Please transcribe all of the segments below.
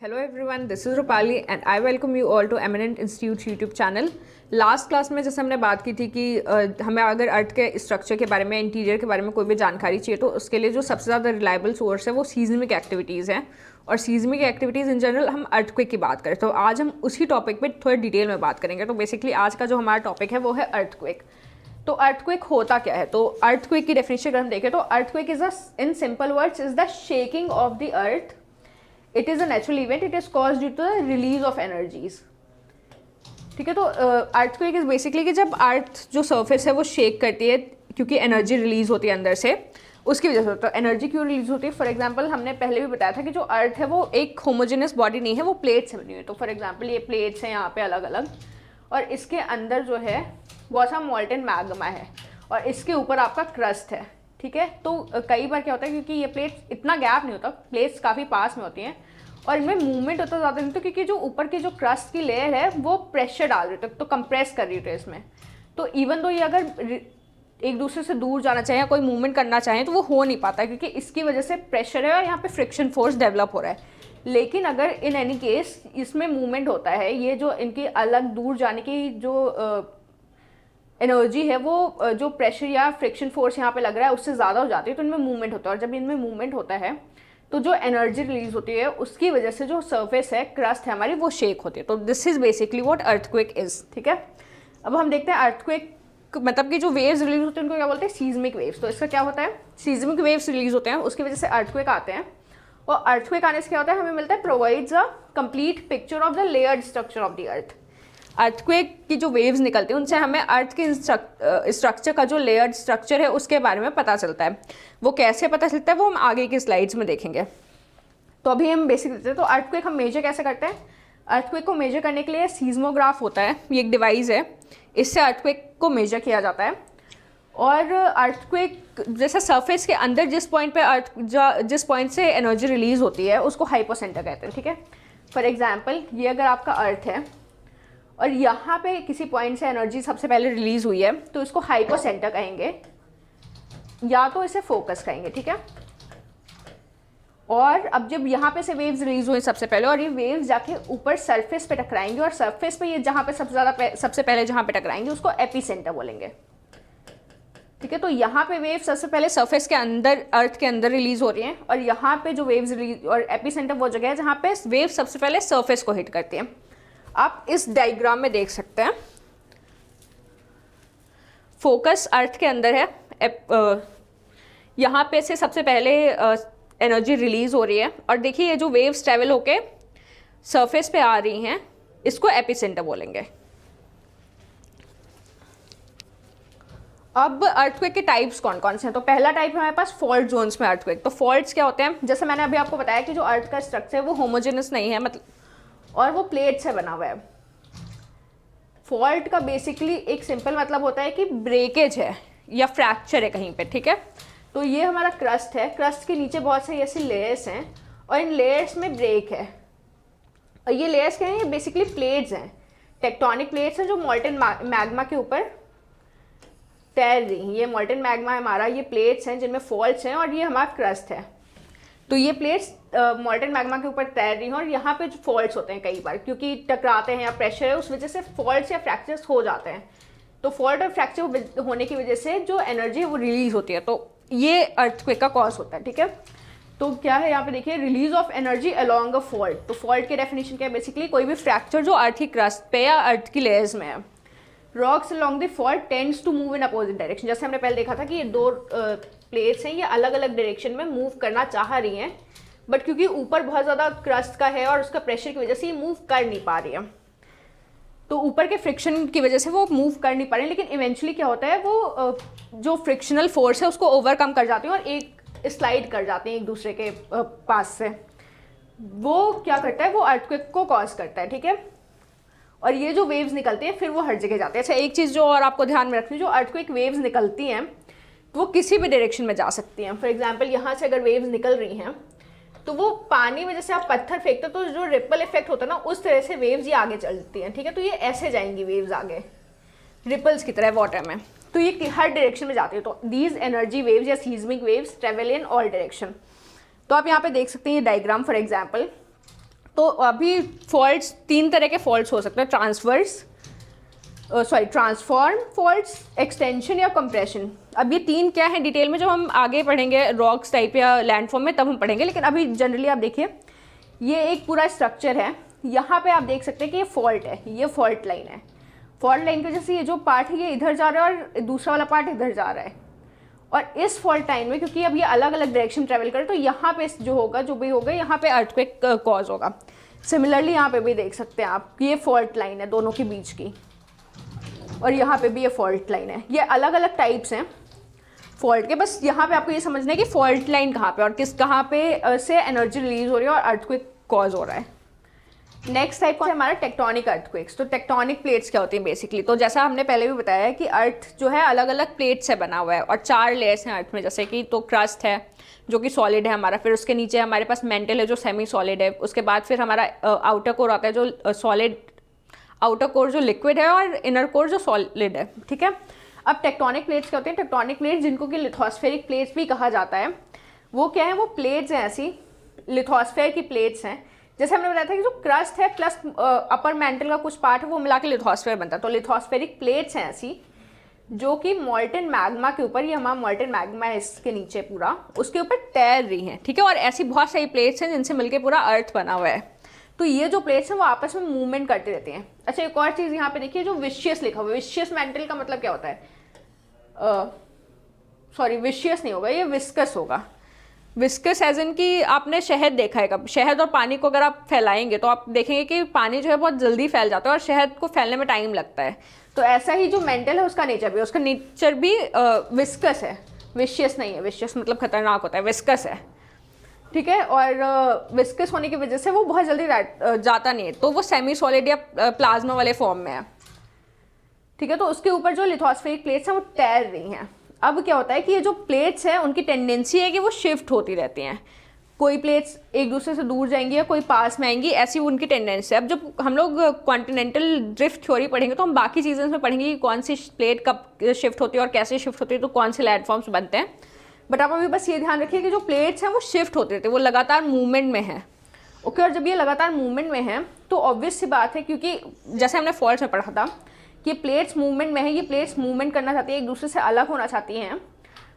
Hello everyone, this is Rupali and I welcome you all to Eminent Institute YouTube channel. Last class में जैसे हमने बात की थी कि हमें अगर अर्थ के स्ट्रक्चर के बारे में, इंटीरियर के बारे में कोई भी जानकारी चाहिए तो उसके लिए जो सबसे ज़्यादा रिलायबल सोर्स है वो सीज़मिक एक्टिविटीज़ हैं। और सीज़मिक एक्टिविटीज़ इन जनरल हम अर्थक्वेक की बात करें तो आज हम उसी टॉपिक पे थोड़ी डिटेल में बात करेंगे। तो बेसिकली आज का जो हमारा टॉपिक है वो है अर्थक्वेक। तो अर्थक्वेक होता क्या है? तो अर्थक्वेक की डेफिनेशन अगर हम देखें तो earthquake is in simple words is the shaking of the earth. It is a natural event, it is cause due to the release of energies. ठीक है, तो अर्थक्वेक इज बेसिकली कि जब अर्थ जो सरफेस है वो शेक करती है क्योंकि एनर्जी रिलीज होती है अंदर से, उसकी वजह से। तो एनर्जी क्यों रिलीज होती है? फॉर एग्जांपल हमने पहले भी बताया था कि जो अर्थ है वो एक होमोजेनस बॉडी नहीं है, वो प्लेट से बनी हुई है। तो फॉर एग्जांपल ये प्लेट्स हैं यहाँ पे अलग अलग, और इसके अंदर जो है बहुत सा मॉल्टेन मैग्मा है और इसके ऊपर आपका क्रस्ट है। ठीक है, तो कई बार क्या होता है क्योंकि ये प्लेट्स इतना गैप नहीं होता, प्लेट्स काफ़ी पास में होती हैं और इनमें मूवमेंट होता ज़्यादा नहीं होता क्योंकि जो ऊपर की जो क्रस्ट की लेयर है वो प्रेशर डाल रही होती है, तो कंप्रेस कर रही होती है इसमें। तो इवन दो ये अगर एक दूसरे से दूर जाना चाहें या कोई मूवमेंट करना चाहें तो वो हो नहीं पाता क्योंकि इसकी वजह से प्रेशर है और यहाँ पे फ्रिक्शन फोर्स डेवलप हो रहा है। लेकिन अगर इन एनी केस इसमें मूवमेंट होता है, ये जो इनकी अलग दूर जाने की जो एनर्जी है वो जो प्रेशर या फ्रिक्शन फोर्स यहाँ पे लग रहा है उससे ज़्यादा हो जाती है, तो इनमें मूवमेंट होता है। और जब इनमें मूवमेंट होता है तो जो एनर्जी रिलीज होती है उसकी वजह से जो सरफेस है, क्रस्ट है हमारी, वो शेक होती है। तो this is basically what earthquake is. ठीक है, अब हम देखते हैं अर्थक्वेक मतलब कि जो वेव्स रिलीज होते हैं उनको क्या बोलते हैं? सीज़मिक वेव्स। तो इसका क्या होता है? सीज़मिक वेव्स रिलीज होते हैं, उसकी वजह से अर्थक्वेक आते हैं। और अर्थक्वेक आने से क्या होता है? हमें मिलता है provides a complete picture of the layered structure of the earth. Earthquake की जो वेव्स निकलती हैं उनसे हमें अर्थ के स्ट्रक्चर का जो लेयर्ड स्ट्रक्चर है उसके बारे में पता चलता है। वो कैसे पता चलता है वो हम आगे की स्लाइड्स में देखेंगे। तो अभी हम बेसिक देते हैं। तो अर्थक्वेक हम मेजर कैसे करते हैं? अर्थक्वेक को मेजर करने के लिए सीज़मोग्राफ होता है, ये एक डिवाइस है, इससे अर्थक्वेक को मेजर किया जाता है। और अर्थक्वेक जैसे सरफेस के अंदर जिस पॉइंट पे जिस पॉइंट से एनर्जी रिलीज होती है उसको हाइपोसेंटर कहते हैं। ठीक है, फॉर एग्जाम्पल ये अगर आपका अर्थ है और यहाँ पे किसी पॉइंट से एनर्जी सबसे पहले रिलीज हुई है तो इसको हाइपोसेंटर कहेंगे या तो इसे फोकस कहेंगे। ठीक है, और अब जब यहाँ पे से वेव्स रिलीज हुई सबसे पहले और ये वेव्स जाके ऊपर सरफेस पे टकराएंगे और सरफेस पे ये जहाँ पे सबसे पहले जहाँ पे टकराएंगे उसको एपिसेंटर बोलेंगे। ठीक है, तो यहाँ पे वेव सबसे पहले सरफेस के अंदर, अर्थ के अंदर रिलीज हो रही हैं और यहाँ पे जो वेव्स रिलीज, और एपिसेंटर वो जगह है जहाँ पे वेव सबसे पहले सरफेस को हिट करती हैं। आप इस डायग्राम में देख सकते हैं, फोकस अर्थ के अंदर है, यहाँ पे से सबसे पहले एनर्जी रिलीज हो रही है और देखिए ये जो वेव्स ट्रेवल होके सरफेस पे आ रही हैं इसको एपिसेंटर बोलेंगे। अब अर्थक्वेक के टाइप्स कौन कौन से हैं? तो पहला टाइप है हमारे पास फॉल्ट जोन्स में अर्थक्वेक। तो फॉल्ट्स क्या होते हैं? जैसे मैंने अभी आपको बताया कि जो अर्थ का स्ट्रक्चर है वो होमोजेनस नहीं है, मतलब, और वो प्लेट से बना हुआ है। फॉल्ट का बेसिकली एक सिंपल मतलब होता है कि ब्रेकेज है या फ्रैक्चर है कहीं पे। ठीक है, तो ये हमारा क्रस्ट है, क्रस्ट के नीचे बहुत सारी ऐसी लेयर्स हैं और इन लेयर्स में ब्रेक है। और ये लेयर्स क्या हैं? ये बेसिकली प्लेट्स हैं, टेक्टोनिक प्लेट्स हैं जो मॉल्टेन मैग्मा के ऊपर तैर रही हैं। ये मॉल्टेन मैग्मा हमारा, ये प्लेट्स हैं जिनमें फॉल्ट्स हैं और ये हमारा क्रस्ट है। तो ये प्लेट्स मॉल्टेन मैग्मा के ऊपर तैर रही हैं और यहाँ पे जो फॉल्ट्स होते हैं कई बार क्योंकि टकराते हैं या प्रेशर है उस वजह से फॉल्ट्स या फ्रैक्चर्स हो जाते हैं। तो फॉल्ट और फ्रैक्चर होने की वजह से जो एनर्जी है वो रिलीज होती है, तो ये अर्थक्वेक का कॉज होता है। ठीक है, तो क्या है यहाँ पे देखिए, release of energy along a fault. तो फॉल्ट की डेफिनेशन क्या है? बेसिकली कोई भी फ्रैक्चर जो अर्थ की क्रस्ट पे या अर्थ की लेयर्स में है। Rocks along the fault tends to move in opposite direction. जैसे हमने पहले देखा था कि ये दो प्लेट्स हैं, ये अलग अलग डायरेक्शन में मूव करना चाह रही हैं, बट क्योंकि ऊपर बहुत ज़्यादा क्रस्ट का है और उसका प्रेशर की वजह से ये मूव कर नहीं पा रही है, तो ऊपर के फ्रिक्शन की वजह से वो मूव कर नहीं पा रहे हैं। लेकिन इवेंचुअली क्या होता है, वो जो फ्रिक्शनल फोर्स है उसको ओवरकम कर जाती हैं और एक स्लाइड कर जाते हैं एक दूसरे के पास से। वो क्या करता है? वो अर्थक्वेक को कॉज करता है। ठीक है, और ये जो वेव्स निकलती हैं फिर वो हर जगह जाते हैं। अच्छा, एक चीज़ जो और आपको ध्यान में रखनी, जो अर्थक्वेक वेव्स निकलती हैं वो किसी भी डायरेक्शन में जा सकती हैं। फॉर एग्जाम्पल यहाँ से अगर वेव्स निकल रही हैं तो वो पानी में जैसे आप पत्थर फेंकते हो तो जो रिपल इफेक्ट होता है ना, उस तरह से वेव्स ये आगे चलती हैं। ठीक है, तो ये ऐसे जाएंगी वेव्स आगे रिपल्स की तरह वाटर में, तो ये हर डायरेक्शन में जाती है। तो दीज एनर्जी वेव्स या seismic waves travel in all direction. तो आप यहाँ पे देख सकते हैं ये डायग्राम। फॉर एग्जाम्पल तो अभी फॉल्ट्स 3 तरह के फॉल्ट्स हो सकते हैं, ट्रांसफॉर्म फॉल्ट्स, एक्सटेंशन या कंप्रेशन। अब ये 3 क्या है डिटेल में जब हम आगे पढ़ेंगे रॉक्स टाइप या लैंडफॉर्म में तब हम पढ़ेंगे, लेकिन अभी जनरली आप देखिए ये एक पूरा स्ट्रक्चर है, यहाँ पे आप देख सकते हैं कि ये फॉल्ट है, ये फॉल्ट लाइन है। फॉल्ट लाइन की वजह से ये जो पार्ट है ये इधर जा रहा है और दूसरा वाला पार्ट इधर जा रहा है, और इस फॉल्ट लाइन में क्योंकि अब ये अलग अलग डायरेक्शन ट्रेवल करे तो यहाँ पे जो होगा जो भी होगा यहाँ पे अर्थक्वेक कॉज होगा। सिमिलरली यहाँ पे भी देख सकते हैं आप कि ये फॉल्ट लाइन है दोनों के बीच की, और यहाँ पे भी ये फॉल्ट लाइन है। ये अलग अलग टाइप्स हैं फॉल्ट के, बस यहाँ पे आपको ये समझना है कि फॉल्ट लाइन कहाँ पे और कहाँ पे से एनर्जी रिलीज हो रही है और अर्थक्वेक कॉज हो रहा है। नेक्स्ट टाइप है हमारा टेक्टोनिक अर्थक्वेक्स। तो टेक्टोनिक प्लेट्स क्या होती हैं बेसिकली, तो जैसा हमने पहले भी बताया है कि अर्थ जो है अलग अलग प्लेट से बना हुआ है और 4 लेयर्स हैं अर्थ में, जैसे कि तो क्रस्ट है जो कि सॉलिड है हमारा, फिर उसके नीचे हमारे पास मेंटल है जो सेमी सॉलिड है, उसके बाद फिर हमारा आउटर कोर आता है जो सॉलिड, आउटर कोर जो लिक्विड है और इनर कोर जो सॉलिड है, ठीक है। अब टेक्टोनिक प्लेट्स क्या होते हैं, टेक्टोनिक प्लेट्स जिनको कि लिथोस्फेरिक प्लेट्स भी कहा जाता है, वो क्या है, वो प्लेट्स हैं ऐसी लिथोस्फेयर की प्लेट्स हैं। जैसे हमने बताया था कि जो क्रस्ट है प्लस अपर मेंटल का कुछ पार्ट है वो मिला के लिथोस्फेयर बनता है, तो लिथोस्फेरिक प्लेट्स हैं ऐसी जो कि मॉल्टन मैग्मा के ऊपर, ये हमारा मॉल्टन मैग्मा है इसके नीचे पूरा, उसके ऊपर तैर रही हैं, ठीक है। और ऐसी बहुत सारी प्लेट्स हैं जिनसे मिलके पूरा अर्थ बना हुआ है। तो ये जो प्लेट्स हैं वो आपस में मूवमेंट करते रहते हैं। अच्छा, एक और चीज़ यहाँ पे देखिए जो विशियस लिखा हुआ है, विशियस मेंटल का मतलब क्या होता है, सॉरी विशियस नहीं होगा, ये विस्कस होगा। विस्कस एज इन कि आपने शहद देखा है कब, शहद और पानी को अगर आप फैलाएंगे तो आप देखेंगे कि पानी जो है बहुत जल्दी फैल जाता है और शहद को फैलने में टाइम लगता है। तो ऐसा ही जो मेंटल है उसका नेचर भी विस्कस है, विशियस नहीं है। विशियस मतलब खतरनाक होता है, विस्कस है, ठीक है। और विस्कस होने की वजह से वो बहुत जल्दी जाता नहीं है, तो वो सेमी सॉलिड या प्लाज्मा वाले फॉर्म में है, ठीक है। तो उसके ऊपर जो लिथोस्फेरिक प्लेट्स हैं वो तैर रही हैं। अब क्या होता है कि ये जो प्लेट्स हैं उनकी टेंडेंसी है कि वो शिफ्ट होती रहती हैं, कोई प्लेट्स एक दूसरे से दूर जाएंगी या कोई पास में आएंगी, ऐसी उनकी टेंडेंसी है। अब जब हम लोग कॉन्टिनेंटल ड्रिफ्ट थ्योरी पढ़ेंगे तो हम बाकी चीज़ों में पढ़ेंगे कि कौन सी प्लेट कब शिफ्ट होती है और कैसे शिफ्ट होती है, तो कौन से लैंडफॉर्म्स बनते हैं। बट आप अभी बस ये ध्यान रखिए कि जो प्लेट्स हैं वो शिफ्ट होते रहते हैं, वो लगातार मूवमेंट में है, ओके। और जब ये लगातार मूवमेंट में है तो ऑब्वियस सी बात है, क्योंकि जैसे हमने फॉल्ट्स में पढ़ा था कि प्लेट्स मूवमेंट में है, ये प्लेट्स मूवमेंट करना चाहती है, एक दूसरे से अलग होना चाहती हैं,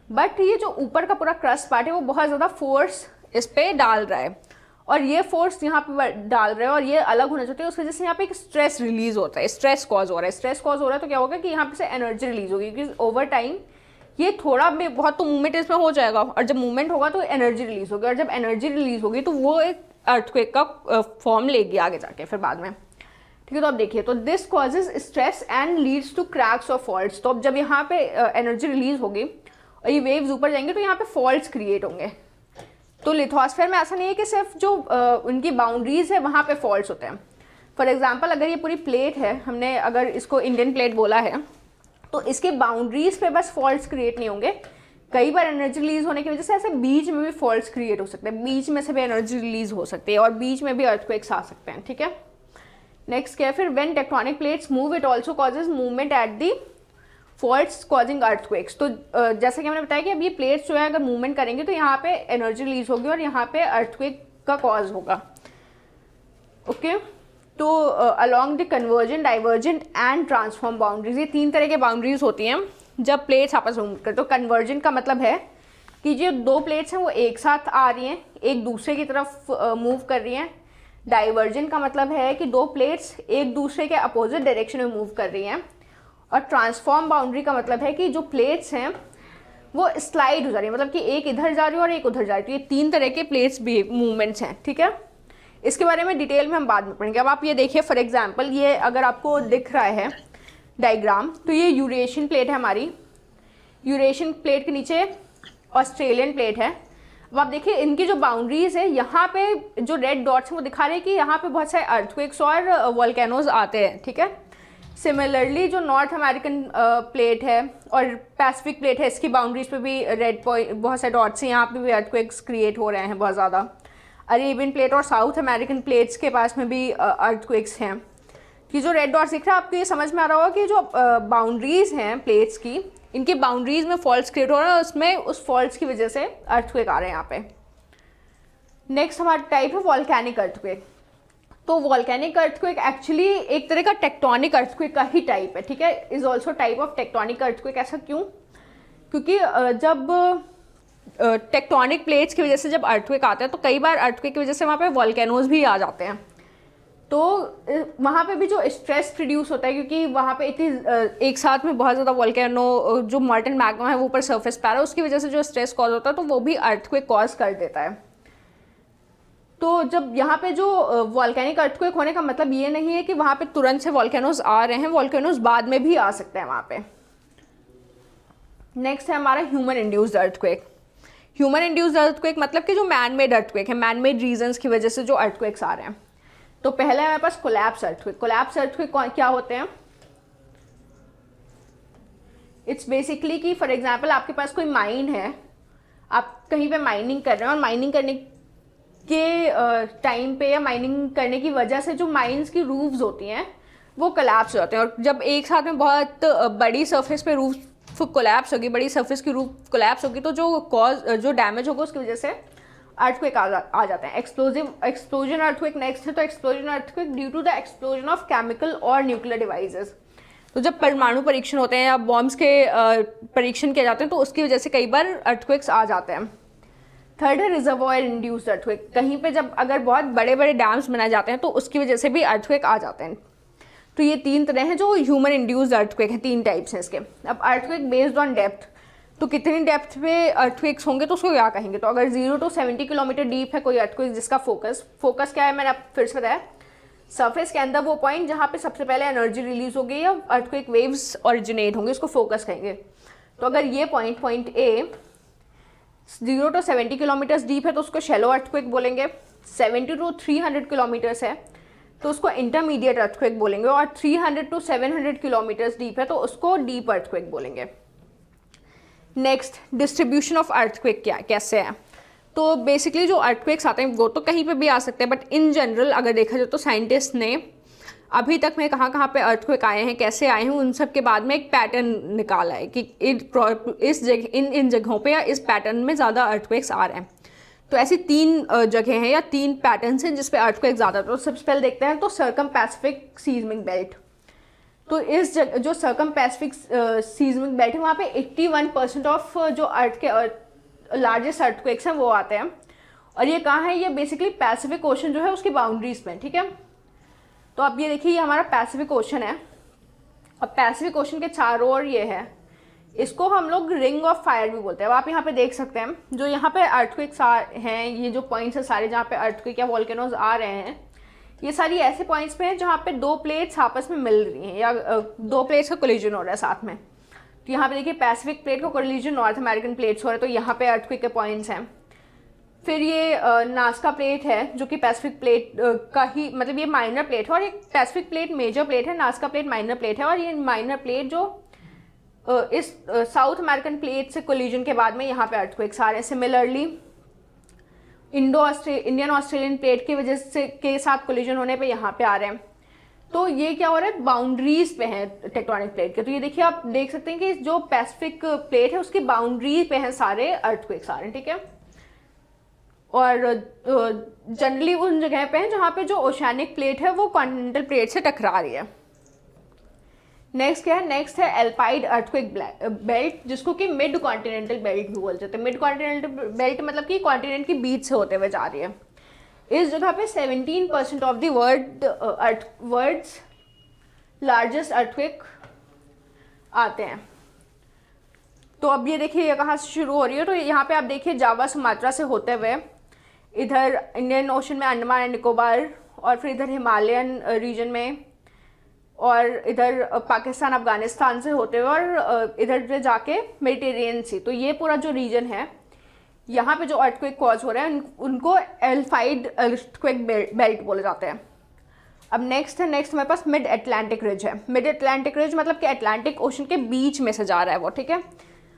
बट ये जो ऊपर का पूरा क्रस्ट पार्ट है वो बहुत ज़्यादा फोर्स इस पर डाल रहा है, और ये फोर्स यहाँ पे डाल रहा है और ये अलग होना चाहते हैं, उस वजह से यहाँ पे एक स्ट्रेस रिलीज होता है, स्ट्रेस कॉज हो रहा है। स्ट्रेस कॉज हो रहा है तो क्या होगा कि यहाँ पे से एनर्जी रिलीज होगी, क्योंकि ओवर टाइम ये थोड़ा में बहुत तो मूवमेंट इसमें हो जाएगा, और जब मूवमेंट होगा तो एनर्जी रिलीज होगी, और जब एनर्जी रिलीज होगी तो वो एक अर्थक्वेक का फॉर्म लेगी आगे जाके फिर बाद में, ठीक है। तो अब देखिए, तो this causes stress and leads to cracks और फॉल्ट्स। तो अब जब यहाँ पे एनर्जी रिलीज होगी और ये वेव्स ऊपर जाएंगे तो यहाँ पे फॉल्ट्स क्रिएट होंगे। तो लिथोस्फेयर में ऐसा नहीं है कि सिर्फ जो उनकी बाउंड्रीज है वहाँ पे फॉल्ट्स होते हैं। फॉर एग्जांपल, अगर ये पूरी प्लेट है, हमने अगर इसको इंडियन प्लेट बोला है, तो इसके बाउंड्रीज पे बस फॉल्ट्स क्रिएट नहीं होंगे, कई बार एनर्जी रिलीज होने की वजह से ऐसे बीच में भी फॉल्ट्स क्रिएट हो सकते हैं, बीच में से भी एनर्जी रिलीज हो सकती है और बीच में भी अर्थक्वेक्स आ सकते हैं, ठीक है। नेक्स्ट क्या है फिर, when tectonic plates move it also causes movement at the faults causing earthquakes. तो जैसा कि हमने बताया कि अब ये प्लेट्स जो है अगर मूवमेंट करेंगे तो यहाँ पे एनर्जी रिलीज होगी और यहाँ पे अर्थक्वेक का कॉज होगा, ओके। तो along the convergent, divergent and transform boundaries, ये 3 तरह के बाउंड्रीज होती हैं जब प्लेट्स आपस में मूव करते। तो कन्वर्जेंट का मतलब है कि जो 2 प्लेट्स हैं वो एक साथ आ रही हैं, एक दूसरे की तरफ मूव कर रही हैं। डाइवर्जेंट का मतलब है कि 2 प्लेट्स एक दूसरे के अपोजिट डायरेक्शन में मूव कर रही हैं। और ट्रांसफॉर्म बाउंड्री का मतलब है कि जो प्लेट्स हैं वो स्लाइड हो जा रही है, मतलब कि एक इधर जा रही है और एक उधर जा रही है। तो ये 3 तरह के प्लेट्स भी मूवमेंट्स हैं, ठीक है। इसके बारे में डिटेल में हम बाद में पढ़ेंगे। अब आप ये देखिए, फॉर एग्जांपल ये अगर आपको दिख रहा है डायग्राम, तो ये यूरेशियन प्लेट है हमारी, यूरेशियन प्लेट के नीचे ऑस्ट्रेलियन प्लेट है। अब आप देखिए इनकी जो बाउंड्रीज है, यहाँ पे जो रेड डॉट्स हैं वो दिखा रहे हैं कि यहाँ पे बहुत सारे अर्थक्वेक्स और वोल्केनोज आते हैं, ठीक है। सिमिलरली जो नॉर्थ अमेरिकन प्लेट है और पैसिफिक प्लेट है, इसकी बाउंड्रीज पे भी रेड पॉइंट बहुत सारे डॉट्स हैं, यहाँ पे भी अर्थक्वेक्स क्रिएट हो रहे हैं बहुत ज़्यादा। अरेबियन प्लेट और साउथ अमेरिकन प्लेट्स के पास में भी अर्थक्वेक्स हैं। कि जो रेड डॉट्स दिख रहा है आपको ये समझ में आ रहा होगा कि जो बाउंड्रीज हैं प्लेट्स की, इनकी बाउंड्रीज में फॉल्ट्स क्रिएट हो रहा है, उसमें उस फॉल्ट्स की वजह से अर्थक्वेक आ रहे हैं यहाँ पे। नेक्स्ट हमारा टाइप है वॉल्केनिक अर्थक्वेक। तो वॉल्केनिक अर्थक्वेक एक्चुअली एक तरह का टेक्टोनिक अर्थक्वेक का ही टाइप है, ठीक है, is also type of tectonic earthquake. ऐसा क्यों? क्योंकि जब टेक्टोनिक प्लेट्स की वजह से जब अर्थक्वेक आता है तो कई बार अर्थक्वेक की वजह से वहाँ पे वॉल्केनोज भी आ जाते हैं, तो वहाँ पे भी जो स्ट्रेस प्रोड्यूस होता है, क्योंकि वहाँ पे इतनी एक साथ में बहुत ज़्यादा वॉल्केनो जो मॉल्टन मैग्मा है वो ऊपर सरफेस पे आ रहा है, उसकी वजह से जो स्ट्रेस कॉज होता है तो वो भी अर्थक्वेक कॉज कर देता है। तो जब यहाँ पे जो वॉल्केनिक अर्थक्वेक होने का मतलब ये नहीं है कि वहाँ पे तुरंत से वॉल्केनोज आ रहे हैं, वॉल्केनोज बाद में भी आ सकते हैं वहाँ पे। नेक्स्ट है हमारा human induced earthquake. Human induced earthquake मतलब कि जो मैन मेड अर्थक्वेक है, मैन मेड रीजन्स की वजह से जो अर्थक्वेक्स आ रहे हैं। तो पहला है हमारे पास कोलैप्स अर्थक्वेक। कोलैप्स अर्थक्वेक क्या होते हैं? इट्स बेसिकली कि फॉर एग्जांपल आपके पास कोई माइन है, आप कहीं पे माइनिंग कर रहे हैं और माइनिंग करने के टाइम पे या माइनिंग करने की वजह से जो माइंस की रूफ्स होती हैं वो कोलैप्स हो जाते हैं, और जब एक साथ में बहुत बड़ी सरफेस पे रूफ कोलैप्स होगी, बड़ी सरफेस की रूफ कोलैप्स होगी, तो जो डैमेज होगा उसकी वजह से अर्थक्वेक आ जाते हैं। एक्सप्लोजन अर्थक्वेक नेक्स्ट है। तो explosion earthquake due to the explosion of chemical और न्यूक्लियर डिवाइसेस। तो जब परमाणु परीक्षण होते हैं या बॉम्ब्स के परीक्षण किए जाते हैं तो उसकी वजह से कई बार अर्थक्वेक्स आ जाते हैं। थर्ड है रिजर्वॉयर इंड्यूस्ड अर्थक्वेक। कहीं पे जब अगर बहुत बड़े बड़े डैम्स बनाए जाते हैं तो उसकी वजह से भी अर्थक्वेक आ जाते हैं। तो ये तीन तरह हैं जो ह्यूमन इंड्यूस्ड अर्थक्वेक हैं, तीन टाइप्स हैं इसके। अब अर्थक्वेक बेस्ड ऑन डेप्थ, तो कितनी डेप्थ पे अर्थक्वेक्स होंगे तो उसको क्या कहेंगे? तो अगर 0 to 70 किलोमीटर डीप है कोई अर्थक्वेक जिसका फोकस क्या है, मैंने आप फिर से बताया, सरफेस के अंदर वो पॉइंट जहाँ पे सबसे पहले एनर्जी रिलीज होगी या अर्थक्वेक वेव्स ओरिजिनेट होंगे, उसको फोकस कहेंगे। तो अगर ये point A 0 to 70 kilometres deep है तो उसको शैलो अर्थक्वेक बोलेंगे। 70 to 300 किलोमीटर्स है तो उसको इंटरमीडिएट अर्थक्वेक बोलेंगे, और 300 to 700 किलोमीटर्स डीप है तो उसको डीप अर्थक्वेक बोलेंगे। नेक्स्ट, डिस्ट्रीब्यूशन ऑफ अर्थक्वेक कैसे है? तो बेसिकली जो अर्थक्वेक्स आते हैं वो तो कहीं पे भी आ सकते हैं, बट इन जनरल अगर देखा जाए तो साइंटिस्ट ने अभी तक में कहाँ पे अर्थक्वेक आए हैं, कैसे आए हैं, उन सब के बाद में एक पैटर्न निकाला है कि इन जगहों पे या इस पैटर्न में ज़्यादा अर्थक्वेक्स आ रहे हैं। तो ऐसी 3 जगह हैं या 3 पैटर्न्स हैं जिस पे अर्थक्वेक ज़्यादा। तो सबसे पहले देखते हैं तो सर्कम पैसिफिक सीज़मिक बेल्ट। तो इस जो सर्कम पैसिफिक सीज़मिक बेल्ट है वहाँ पे 81% ऑफ जो अर्थ के लार्जेस्ट अर्थक्वेक्स हैं वो आते हैं। और ये कहाँ है? ये बेसिकली पैसिफिक ओशन जो है उसकी बाउंड्रीज में, ठीक है। तो अब ये देखिए, ये हमारा पैसिफिक ओशन है और पैसिफिक ओशन के चारों ओर ये है, इसको हम लोग रिंग ऑफ फायर भी बोलते हैं। अब आप यहाँ पे देख सकते हैं जो यहाँ पे अर्थक्वेक्स हैं, ये जो पॉइंट्स हैं सारे जहाँ पे अर्थक्वेक या वॉल्केनोज आ रहे हैं, ये सारी ऐसे पॉइंट्स पे हैं जहाँ पे 2 प्लेट्स आपस में मिल रही हैं या 2 प्लेट्स का कोलिजन हो रहा है साथ में। तो यहाँ पे देखिए पैसिफिक प्लेट का कोलिजन नॉर्थ अमेरिकन प्लेट्स हो रहा है, तो यहाँ पे अर्थक्वेक के पॉइंट्स हैं। फिर ये नास्का प्लेट है जो कि पैसिफिक प्लेट का ही, मतलब ये माइनर प्लेट है, और एक पैसिफिक प्लेट मेजर प्लेट है, नास्का प्लेट माइनर प्लेट है। और ये माइनर प्लेट जो इस साउथ अमेरिकन प्लेट से कोलिजन के बाद में यहाँ पे अर्थक्वेक्स आ रहे हैं। सिमिलरली इंडियन ऑस्ट्रेलियन प्लेट की वजह से के साथ कोलिजन होने पे यहाँ पे आ रहे हैं। तो ये क्या हो रहा है? बाउंड्रीज पे हैं टेक्टोनिक प्लेट के। तो ये देखिए, आप देख सकते हैं कि जो पैसिफिक प्लेट है उसकी बाउंड्री पे हैं सारे अर्थक्वेक्स आ रहे हैं, ठीक है। और जनरली उन जगह पे हैं जहाँ पे जो ओशियानिक प्लेट है वो कॉन्टिनेंटल प्लेट से टकरा रही है। नेक्स्ट क्या है? नेक्स्ट है एल्पाइड अर्थक्वेक बेल्ट, जिसको कि मिड कॉन्टिनेंटल बेल्ट भी बोल जाते हैं। मिड कॉन्टिनेंटल बेल्ट मतलब कि कॉन्टिनेंट की बीच से होते हुए जा रही है। इस जगह पे 17% of the world's largest earthquake आते हैं। तो अब ये देखिए ये कहाँ से शुरू हो रही है? तो यहाँ पे आप देखिए जावा सुमात्रा से होते हुए इधर इंडियन ओशन में अंडमान एंड निकोबार, और फिर इधर हिमालयन रीजन में, और इधर पाकिस्तान अफगानिस्तान से होते हुए और इधर जाके मेडिटेरियन सी। तो ये पूरा जो रीजन है यहाँ पे जो अर्थक्वेक कॉज हो रहे हैं उनको एल्पाइड अर्थक्वेक बेल्ट बोले जाते हैं। अब नेक्स्ट हमारे पास मिड अटलांटिक रिज है। मिड अटलांटिक रिज मतलब कि अटलांटिक ओशन के बीच में से जा रहा है वो, ठीक है।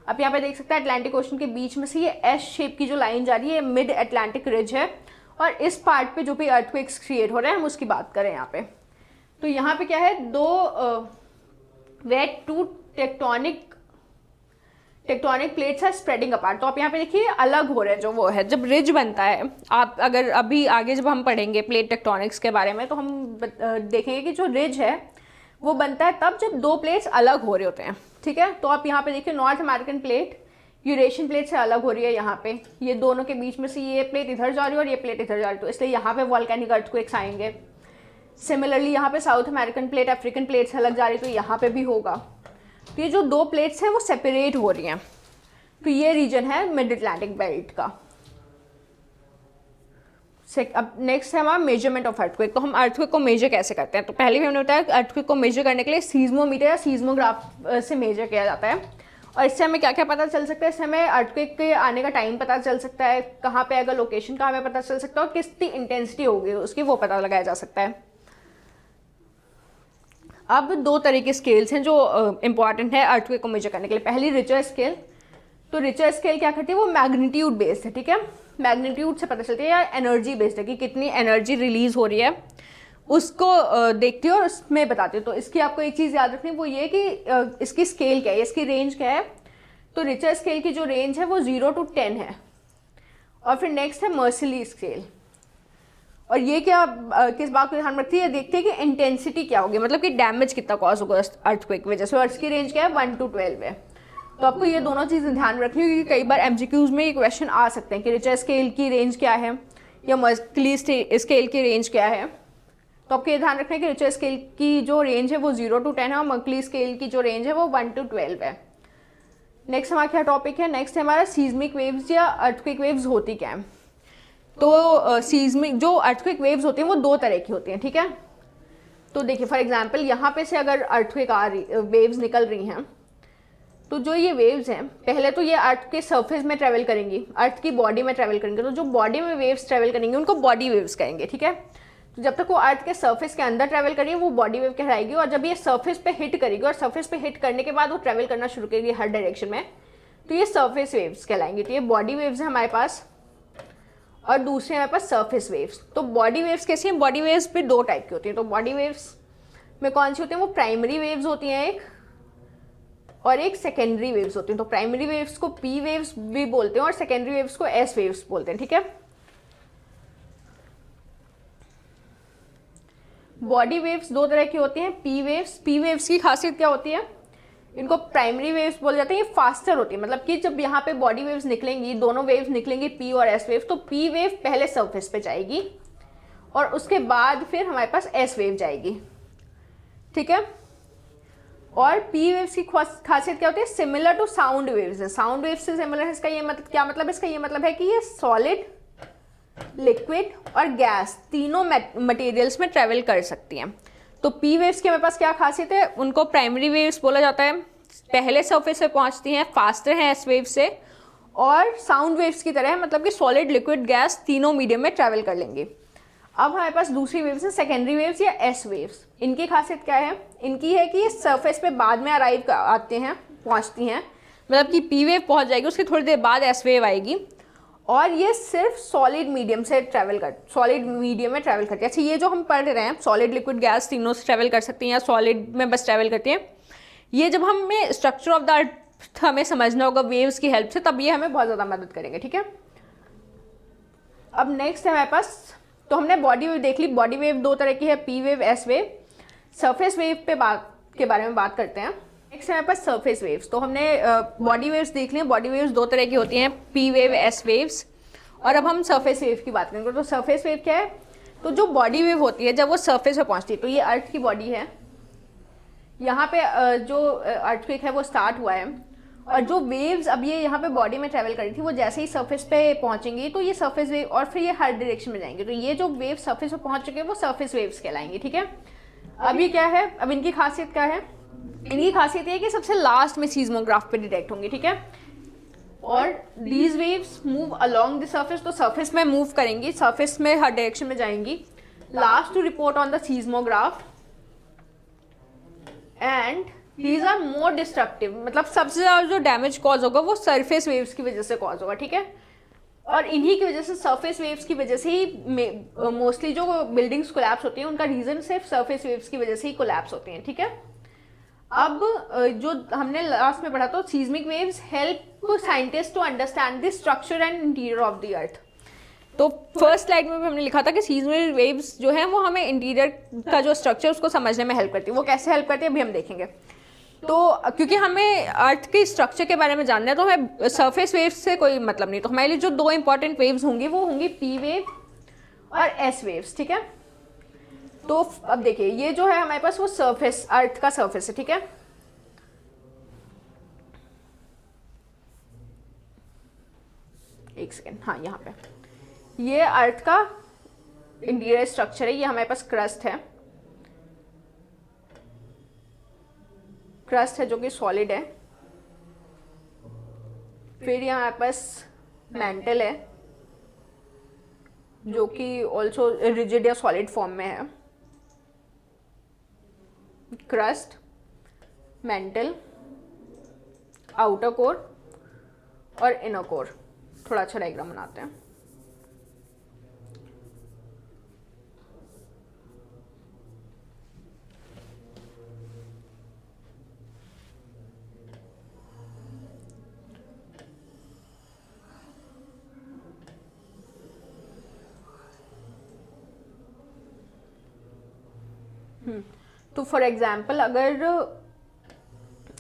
अब यहाँ पे देख सकते हैं अटलांटिक ओशन के बीच में से ये एस शेप की जो लाइन जा रही है मिड अटलांटिक रिज है, और इस पार्ट पे जो भी अर्थक्वेक्स क्रिएट हो रहे हैं हम उसकी बात करें यहाँ पे। तो यहाँ पे क्या है? 2 वेट 2 टेक्टोनिक टेक्टोनिक प्लेट्स है स्प्रेडिंग अपार्ट। तो आप यहाँ पे देखिए अलग हो रहे हैं, जो वो है जब रिज बनता है। आप अगर अभी आगे जब हम पढ़ेंगे प्लेट टेक्टोनिक्स के बारे में तो हम देखेंगे कि जो रिज है वो बनता है तब जब दो प्लेट्स अलग हो रहे होते हैं, ठीक है। तो आप यहाँ पे देखिए north American plate Eurasian plate से अलग हो रही है। यहाँ पे ये दोनों के बीच में से ये प्लेट इधर जा रही है और ये प्लेट इधर जा रही है, तो इसलिए यहाँ पे वॉल्केनिक अर्थक्वेक्स आएंगे। सिमिलरली यहाँ पे south American plate African plate से अलग जा रही है, तो यहाँ पे भी होगा। तो ये जो दो प्लेट्स हैं वो सेपरेट हो रही हैं, तो ये रीजन है मिड अटलांटिक बेल्ट का। अब नेक्स्ट है हमारा मेजरमेंट ऑफ अर्थक्वेक। तो हम अर्थक्वेक को मेजर कैसे करते हैं? तो पहले भी हमने बताया कि अर्थक्वेक को मेजर करने के लिए सीज्मोमीटर या सीज्मोग्राफ से मेजर किया जाता है। और इससे हमें क्या क्या पता चल सकता है? इससे हमें अर्थक्वेक के आने का टाइम पता चल सकता है, कहाँ पे आएगा लोकेशन का हमें पता चल सकता है, और कितनी इंटेंसिटी होगी उसकी वो पता लगाया जा सकता है। अब दो तरह के स्केल्स हैं जो इंपॉर्टेंट है अर्थक्वेक को मेजर करने के लिए। पहली रिचर स्केल। तो रिचर स्केल क्या करती है? वो मैग्नीट्यूड बेस्ड है, ठीक है। मैग्नीट्यूड से पता चलती है, या एनर्जी बेस्ड है कि कितनी एनर्जी रिलीज हो रही है उसको देखती है और उसमें बताती है। तो इसकी आपको एक चीज़ याद रखनी, वो ये कि इसकी स्केल क्या है, इसकी रेंज क्या है। तो रिचर स्केल की जो रेंज है वो 0 to 10 है। और फिर नेक्स्ट है मर्सिली स्केल। और ये क्या किस बात को ध्यान रखती है? देखते हैं कि इंटेंसिटी क्या होगी, मतलब कि डैमेज कितना कॉज होगा अर्थक्वेक की वजह से। अर्थ की रेंज क्या है? 1 to 12 है। तो आपको ये दोनों चीज़ें ध्यान रखनी होगी, क्योंकि कई बार एमसीक्यूज में ये क्वेश्चन आ सकते हैं कि रिचर स्केल की रेंज क्या है या मर्सिली स्केल की रेंज क्या है। तो आपको ये ध्यान रखना है कि रिचर स्केल की जो रेंज है वो 0 to 10 है और मर्सिली स्केल की जो रेंज है वो 1 to 12 है। नेक्स्ट हमारा क्या टॉपिक है? नेक्स्ट है हमारा सीज्मिक वेव्स या अर्थक्वेक वेव्स होती क्या है। तो सीज्मिक जो अर्थक्वेक वेव्स होती हैं वो दो तरह की होती हैं, ठीक है। तो देखिए फॉर एग्जांपल यहाँ पे से अगर अर्थक्वेक वेव्स निकल रही हैं, तो जो ये वेव्स हैं पहले तो ये अर्थ के सरफेस में ट्रेवल करेंगी, अर्थ की बॉडी में ट्रेवल करेंगे। तो जो बॉडी में वेव्स ट्रेवल करेंगे उनको बॉडी वेव्स कहेंगे, ठीक है। तो जब तक वो अर्थ के सरफेस के अंदर ट्रेवल करेगी वो बॉडी वेव कहलाएगी, और जब ये सरफेस पे हिट करेगी और सरफेस पे हिट करने के बाद वो ट्रेवल करना शुरू करेगी हर डायरेक्शन में, तो ये सरफेस वेव्स कहलाएंगी। तो ये बॉडी वेव्स है हमारे पास, और दूसरे हमारे पास सरफेस वेव्स। तो बॉडी वेव्स कैसी हैं? बॉडी वेव्स भी दो टाइप की होती हैं। तो बॉडी वेव्स में कौन सी होती हैं? वो प्राइमरी वेव्स होती हैं एक, और एक सेकेंडरी वेव्स होती हैं। तो प्राइमरी वेव्स को पी वेव्स भी बोलते हैं और सेकेंडरी वेव्स को एस वेव्स बोलते हैं, ठीक है। बॉडी वेव्स दो तरह की होती हैं। पी वेव्स की खासियत क्या होती है? इनको प्राइमरी वेव्स बोले जाते हैं। ये फास्टर होती है, मतलब कि जब यहाँ पे बॉडी वेव्स निकलेंगी, दोनों वेव्स निकलेंगी पी और एस वेव, तो पी वेव पहले सरफेस पे जाएगी और उसके बाद फिर हमारे पास एस वेव जाएगी, ठीक है। और पी वेव्स की खासियत क्या होती है? सिमिलर टू साउंड वेव्स है। साउंड वेव्स से सिमिलर है। इसका ये मतलब क्या मतलब है? इसका ये मतलब है कि ये सॉलिड, लिक्विड और गैस तीनों मटेरियल्स में ट्रेवल कर सकती हैं। तो पी वेव्स की हमारे पास क्या खासियत है? उनको प्राइमरी वेव्स बोला जाता है, पहले सरफेस पे पहुंचती हैं, फास्टर हैं एस वेव से, और साउंड वेव्स की तरह मतलब कि सॉलिड, लिक्विड, गैस तीनों मीडियम में ट्रेवल कर लेंगे। अब हमारे पास दूसरी वेव्स है सेकेंडरी वेव्स या एस वेव्स। इनकी खासियत क्या है? इनकी है कि ये सरफेस पे बाद में अराइव आते हैं, पहुंचती हैं, मतलब कि पी वेव पहुंच जाएगी, उसके थोड़ी देर बाद एस वेव आएगी, और ये सिर्फ सॉलिड मीडियम में ट्रैवल करती है। अच्छा, ये जो हम पढ़ रहे हैं सॉलिड, लिक्विड, गैस तीनों से ट्रैवल कर सकती हैं या सॉलिड में बस ट्रैवल करती हैं, ये जब हमें स्ट्रक्चर ऑफ द अर्थ हमें समझना होगा वेव्स की हेल्प से, तब ये हमें बहुत ज़्यादा मदद करेंगे, ठीक है। अब नेक्स्ट है हमारे पास, तो हमने बॉडी वेव देख ली। बॉडी वेव दो तरह की है, P wave, S wave. Surface wave के बारे में बात करते हैं। नेक्स्ट है हमारे पास सरफेस वेव्स। तो हमने बॉडी वेव्स देख ली। बॉडी वेव्स दो तरह की होती हैं, पी वेव, एस वेव्स। और अब हम सरफेस वेव की बात करेंगे। तो सरफेस वेव क्या है? तो जो बॉडी वेव होती है जब वो सरफेस पे पहुंचती है, तो ये अर्थ की बॉडी है, यहाँ पे जो अर्थक्वेक है वो स्टार्ट हुआ है, और जो वेव्स अब ये यहाँ पे बॉडी में ट्रैवल करी थी वो जैसे ही सरफेस पे पहुंचेंगी तो ये सरफेस वेव, और फिर ये हर डायरेक्शन में जाएंगे। तो ये जो वेव सरफेस पे पहुंच चुके हैं वो सरफेस वेव्स कहलाएंगे, ठीक है। अब ये क्या है? अब इनकी खासियत क्या है? इनकी खासियत ये है कि सबसे लास्ट में सीज्मोग्राफ पे डिटेक्ट होंगी, ठीक है। और these waves move along the surface, तो सरफेस में मूव करेंगी, सरफेस में हर डायरेक्शन में जाएंगी। Last to report on the seismograph, and these are more destructive, मतलब सबसे ज़्यादा जो डैमेज कॉज होगा वो सरफेस वेव्स की वजह से कॉज होगा, ठीक है। और इन्हीं की वजह से, सरफेस वेव्स की वजह से ही मोस्टली जो बिल्डिंग्स कोलैप्स होती हैं उनका रीज़न सिर्फ सरफेस वेव्स की वजह से ही कोलैप्स होती हैं, ठीक है। अब जो हमने लास्ट में पढ़ा था, seismic waves help scientist to understand the structure and interior of the earth. तो फर्स्ट स्लाइड में भी हमने लिखा था कि सीज्मिक वेव्स जो है वो हमें इंटीरियर का जो स्ट्रक्चर उसको समझने में हेल्प करती है। वो कैसे हेल्प करती है अभी हम देखेंगे। तो क्योंकि हमें अर्थ के स्ट्रक्चर के बारे में जानना है तो हमें सरफेस वेव्स से कोई मतलब नहीं। तो हमारे लिए जो दो इंपॉर्टेंट वेव्स होंगी वो होंगी पी वेव और एस वेव्स, ठीक है। तो अब देखिए ये जो है हमारे पास वो सरफेस, अर्थ का सरफेस है, ठीक है। एक सेकेंड, हाँ यहाँ पे ये अर्थ का इंटीरियर स्ट्रक्चर है। ये हमारे पास क्रस्ट है, क्रस्ट है जो कि सॉलिड है। फिर यहाँ हमारे पास मैंटल है जो कि ऑल्सो रिजिड या सॉलिड फॉर्म में है। क्रस्ट, मैंटल, आउटर कोर और इनर कोर। थोड़ा अच्छा डायग्राम बनाते हैं। तो फॉर एग्जाम्पल अगर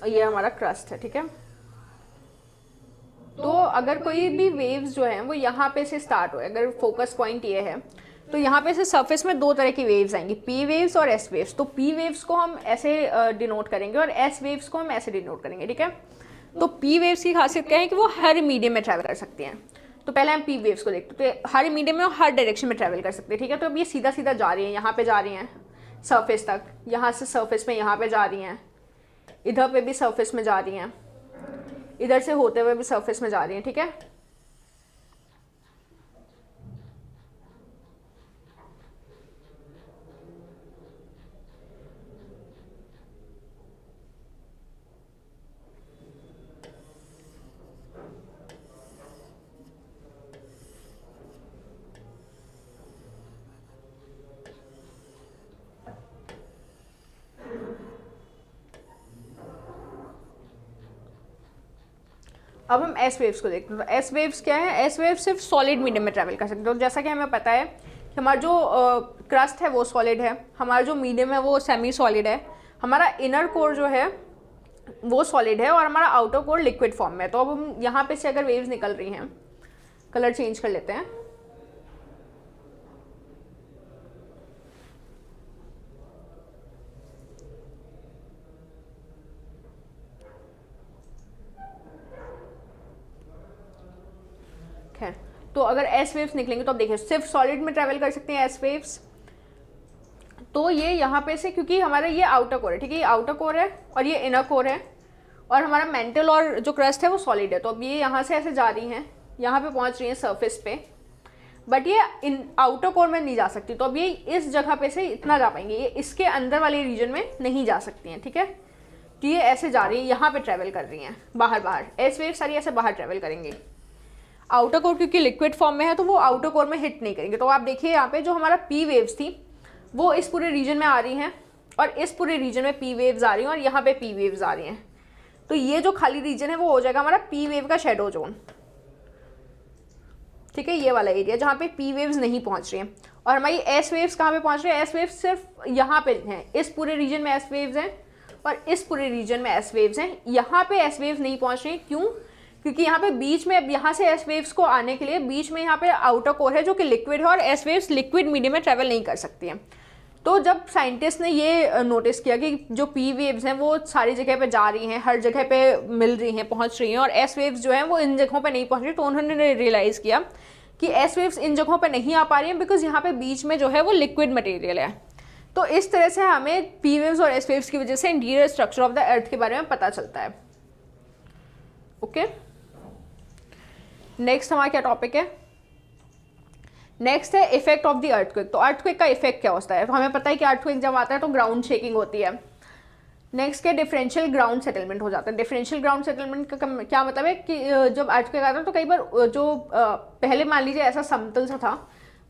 ये हमारा क्रस्ट है, ठीक है, तो अगर कोई भी वेव्स जो है वो यहाँ पे से स्टार्ट हो, अगर फोकस पॉइंट ये है तो यहाँ पे से सरफेस में दो तरह की वेव्स आएंगी, पी वेव्स और एस वेव्स। तो पी वेव्स को हम ऐसे डिनोट करेंगे और एस वेव्स को हम ऐसे डिनोट करेंगे, ठीक है। तो पी वेव्स की खासियत क्या है कि वो हर मीडियम में ट्रैवल कर सकती हैं। तो पहले हम पी वेव्स को देखते हैं। तो हर मीडियम में और हर डायरेक्शन में ट्रैवल कर सकते हैं, ठीक है। तो अब ये सीधा सीधा जा रही है, यहाँ पे जा रही हैं सरफेस तक, यहाँ से सरफेस में यहाँ पे जा रही हैं, इधर पे भी सरफेस में जा रही हैं, इधर से होते हुए भी सरफेस में जा रही हैं, ठीक है। अब हम एस वेव्स को देखते हैं। तो एस वेव्स क्या है? एस वेव्स सिर्फ सॉलिड मीडियम में ट्रैवल कर सकते हैं। तो जैसा कि हमें पता है कि हमारा जो क्रस्ट है वो सॉलिड है, हमारा जो मीडियम है वो सेमी सॉलिड है, हमारा इनर कोर जो है वो सॉलिड है और हमारा आउटर कोर लिक्विड फॉर्म में है। तो अब हम यहाँ पे से अगर वेव्स निकल रही हैं, कलर चेंज कर लेते हैं। तो अगर एस वेव्स निकलेंगे तो अब देखिए सिर्फ सॉलिड में ट्रैवल कर सकते हैं एस वेव्स। तो ये यहाँ पे से, क्योंकि हमारा ये आउटर कोर है, ठीक है, ये आउटर कोर है और ये इनर कोर है और हमारा मेंटल और जो क्रस्ट है वो सॉलिड है। तो अब ये यहाँ से ऐसे जा रही हैं, यहाँ पे पहुँच रही हैं सरफेस पे, बट ये इन आउटर कोर में नहीं जा सकती। तो अब ये इस जगह पे से इतना जा पाएंगे, ये इसके अंदर वाले रीजन में नहीं जा सकती हैं, ठीक है। तो ये ऐसे जा रही है, यहाँ पे ट्रैवल कर रही हैं बाहर। एस वेव सारी ऐसे बाहर ट्रैवल करेंगी। आउटर कोर क्योंकि लिक्विड फॉर्म में है तो वो आउटर कोर में हिट नहीं करेंगे। तो आप देखिए यहाँ पे जो हमारा पी वेव्स थी वो इस पूरे रीजन में आ रही हैं और इस पूरे रीजन में पी वेव्स आ रही हैं और यहाँ पे पी वेव्स आ रही हैं। तो ये जो खाली रीजन है वो हो जाएगा हमारा पी वेव का शेडो जोन, ठीक है, ये वाला एरिया जहाँ पे पी वेव्स नहीं पहुँच रही हैं। और हमारी एस वेव्स कहाँ पे पहुँच रही है? एस वेव्स सिर्फ यहाँ पे हैं, इस पूरे रीजन में एस वेव्स हैं और इस पूरे रीजन में एस वेव्स हैं। यहाँ पे एस वेव्स नहीं पहुँच रही, क्यों? क्योंकि यहाँ पे बीच में, अब यहाँ से एस वेव्स को आने के लिए बीच में यहाँ पे आउटर कोर है जो कि लिक्विड है और एस वेव्स लिक्विड मीडियम में ट्रैवल नहीं कर सकती हैं। तो जब साइंटिस्ट ने ये नोटिस किया कि जो पी वेव्स हैं वो सारी जगह पे जा रही हैं, हर जगह पे मिल रही हैं, पहुँच रही हैं, और एस वेव्स जो हैं वो इन जगहों पे नहीं पहुँच रही, तो उन्होंने रियलाइज़ किया कि एस वेव्स इन जगहों पे नहीं आ पा रही हैं बिकॉज यहाँ पे बीच में जो है वो लिक्विड मटेरियल है। तो इस तरह से हमें पी वेव्स और एस वेव्स की वजह से इंटीरियर स्ट्रक्चर ऑफ द अर्थ के बारे में पता चलता है। ओके, नेक्स्ट हमारा क्या टॉपिक है? नेक्स्ट है इफेक्ट ऑफ द अर्थक्वेक। तो अर्थक्वेक का इफेक्ट क्या होता है? तो हमें पता है कि अर्थक्वेक जब आता है तो ग्राउंड शेकिंग होती है। नेक्स्ट क्या? डिफरेंशियल ग्राउंड सेटलमेंट हो जाता है। डिफरेंशियल ग्राउंड सेटलमेंट का क्या मतलब है कि जब अर्थक्वेक आता है तो कई बार जो पहले मान लीजिए ऐसा समतल सा था,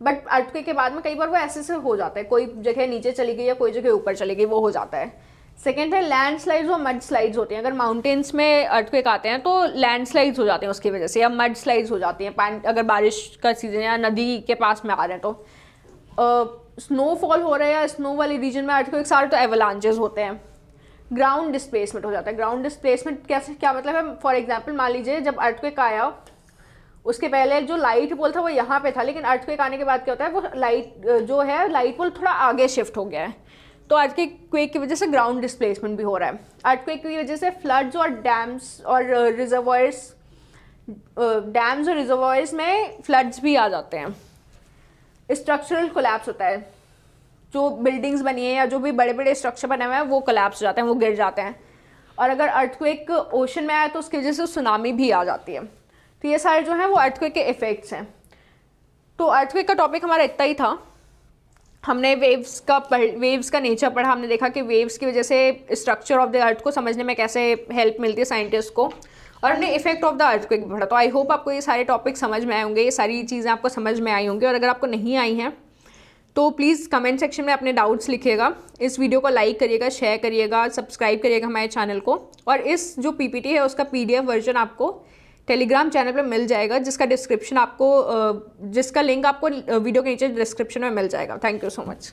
बट अर्थक्वेक के बाद में कई बार वो ऐसे से हो जाता है, कोई जगह नीचे चली गई या कोई जगह ऊपर चली गई, वो हो जाता है। सेकेंड है लैंडस्लाइड्स और मड स्लाइड्स होती हैं। अगर माउंटेन्स में अर्थक्वेक आते हैं तो लैंडस्लाइड्स हो जाते हैं उसकी वजह से, या मड स्लाइड्स हो जाती हैं अगर बारिश का सीजन या नदी के पास में आ रहे हैं तो। स्नोफॉल हो रहा है या स्नो वाली रीजन में अर्थक्वेक्स आ रहे तो एवलांचेस होते हैं। ग्राउंड डिस्प्लेसमेंट हो जाता है। ग्राउंड डिस्प्लेसमेंट कैसे, क्या मतलब है, फॉर एग्जाम्पल मान लीजिए जब अर्थक्वेक आया उसके पहले जो लाइट पोल था वो यहाँ पे था, लेकिन अर्थक्वेक आने के बाद क्या होता है, वो लाइट पोल थोड़ा आगे शिफ्ट हो गया है। तो अर्थक्वेक की वजह से ग्राउंड डिस्प्लेसमेंट भी हो रहा है। अर्थक्वेक की वजह से फ्लड्स और डैम्स और रिजर्वॉयर्स में फ्लड्स भी आ जाते हैं। स्ट्रक्चरल कोलैप्स होता है, जो बिल्डिंग्स बनी है या जो भी बड़े बड़े स्ट्रक्चर बने हुए हैं वो कोलैप्स हो जाते हैं, वो गिर जाते हैं। और अगर अर्थक्वेक ओशन में आए तो उसकी वजह से सुनामी भी आ जाती है। तो ये सारे जो हैं वो अर्थक्वेक के इफेक्ट्स हैं। तो अर्थक्वेक का टॉपिक हमारा इतना ही था। हमने वेव्स का नेचर पढ़ा, हमने देखा कि वेव्स की वजह से स्ट्रक्चर ऑफ द अर्थ को समझने में कैसे हेल्प मिलती है साइंटिस्ट को, और हमने इफेक्ट ऑफ द अर्थक्वेक पढ़ा। तो आई होप आपको ये सारे टॉपिक समझ में आए होंगे, ये सारी चीज़ें आपको समझ में आई होंगी। और अगर आपको नहीं आई हैं तो प्लीज़ कमेंट सेक्शन में अपने डाउट्स लिखिएगा। इस वीडियो को लाइक करिएगा, शेयर करिएगा, सब्सक्राइब करिएगा हमारे चैनल को। और इस जो पीपीटी है उसका PDF वर्जन आपको टेलीग्राम चैनल पर मिल जाएगा, जिसका लिंक आपको वीडियो के नीचे डिस्क्रिप्शन में मिल जाएगा। Thank you so much.